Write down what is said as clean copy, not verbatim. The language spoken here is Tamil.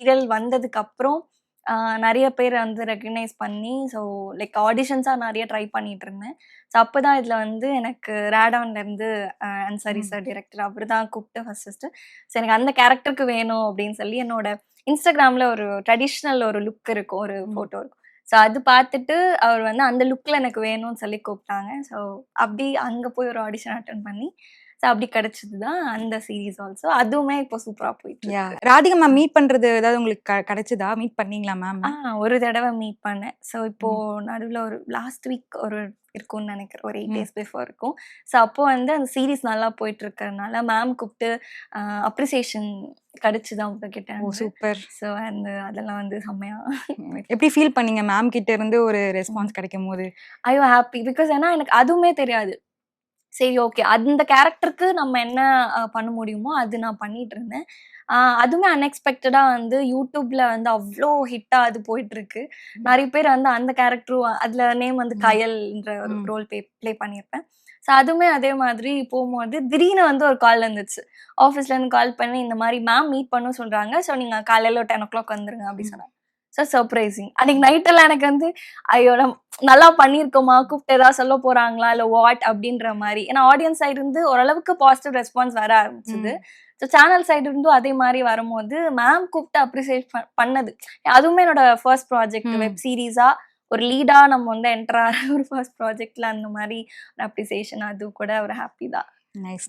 சீரியல் வந்ததுக்கு அப்புறம் நெறைய பேர் வந்து ரெகக்னைஸ் பண்ணி, ஸோ லைக் ஆடிஷன்ஸா நெறைய ட்ரை பண்ணிட்டு இருந்தேன். ஸோ அப்பதான் இதுல வந்து எனக்கு ரேடான்லேருந்து அன்சாரி சார் டைரக்டர் அவரு தான் கூப்ட்டு ஃபர்ஸ்ட்டு. ஸோ எனக்கு அந்த கேரக்டருக்கு வேணும் அப்படின்னு சொல்லி என்னோட இன்ஸ்டாகிராம்ல ஒரு ட்ரெடிஷ்னல் ஒரு லுக் இருக்கும். ஒரு ஃபோட்டோ இருக்கும். ஸோ அது பார்த்துட்டு அவர் வந்து அந்த லுக்ல எனக்கு வேணும்னு சொல்லி கூப்ட்டாங்க. ஸோ அப்படி அங்க போய் ஒரு ஆடிஷன் அட்டெண்ட் பண்ணி, ஸோ அப்படி கிடைச்சது தான் அந்த சீரிஸ் ஆல்சோ. அதுவுமே இப்போ சூப்பரா போயிட்டு இருக்கு. ராதிகா மேம் மீட் பண்றது ஏதாவது உங்களுக்கு கிடைச்சதா? மீட் பண்ணீங்களா மேம்? ஒரு தடவ மீட் பண்ணேன். ஸோ இப்போ நடுவுல ஒரு லாஸ்ட் வீக் ஒரு இருக்கும்னு நெனைக்கிறேன். ஒரு 8 டேஸ் பிஃபோர் இருக்கும். ஸோ அப்போ வந்து அந்த சீரிஸ் நல்லா போயிட்டு இருக்கறனால மேம் கூப்ட்டு அப்ரிசியேஷன் கிடைச்சது அவங்க கிட்ட. ஓ சூப்பர். ஸோ அதெல்லாம் வந்து செம்மையா எப்படி ஃபீல் பண்ணீங்க மேம் கிட்ட இருந்து ஒரு ரெஸ்பான்ஸ் கிடைக்கும்போது? I was happy. பிகாஸ் ஏன்னா எனக்கு அதுவுமே தெரியாது. சரி ஓகே. அந்த கேரக்டருக்கு நம்ம என்ன பண்ண முடியுமோ அது நான் பண்ணிட்டு இருந்தேன். அதுவுமே அன்எக்ஸ்பெக்டடா வந்து YouTubeல வந்து அவ்ளோ ஹிட்டா அது போயிட்டுருக்கு. நெறைய பேர் வந்து அந்த கேரக்டரும் அதுல நேம் வந்து கயல்ன்ற ஒரு ரோல் ப்ளே பண்ணியிருப்பேன். ஸோ அதுவுமே அதே மாதிரி போம்போது திடீர்னு வந்து ஒரு கால் வந்துச்சு. ஆஃபீஸ்லேருந்து கால் பண்ணி இந்த மாரி மேம் மீட் பண்ண சொல்றாங்க. ஸோ நீங்க காலையில 10:00 வந்துருங்க அப்டி சொன்னாங்க. So surprising. அன்னைக்கு நைட் எல்லாம் எனக்கு வந்து ஐயோ! நல்லா பண்ணியிருக்கோமா? கூப்ட்டு ஏதாவது சொல்ல போறாங்களா? இல்ல வாட்? அப்டின்ற மாரி. ஏன்னா ஆடியன்ஸ் சைடு இருந்து ஓரளவுக்கு பாசிட்டிவ் ரெஸ்பான்ஸ் வர ஆரம்பிச்சது. ஸோ சேனல் சைடு இருந்தும் அதே மாரி வரும்போது, மேம் கூப்ட்டு அப்ரிசியேட் பண்ணது. அதுவுமே என்னோட ஃபர்ஸ்ட் ப்ராஜெக்ட் வெப் சீரிஸா ஒரு லீடா நம்ம வந்து என்டர் ஆற ஒரு ஃபர்ஸ்ட் ப்ராஜெக்ட்ல அந்த மாரி ஒரு அப்ரிசியேஷன் அது கூட ஒரு ஹாப்பி தான். நைஸ்.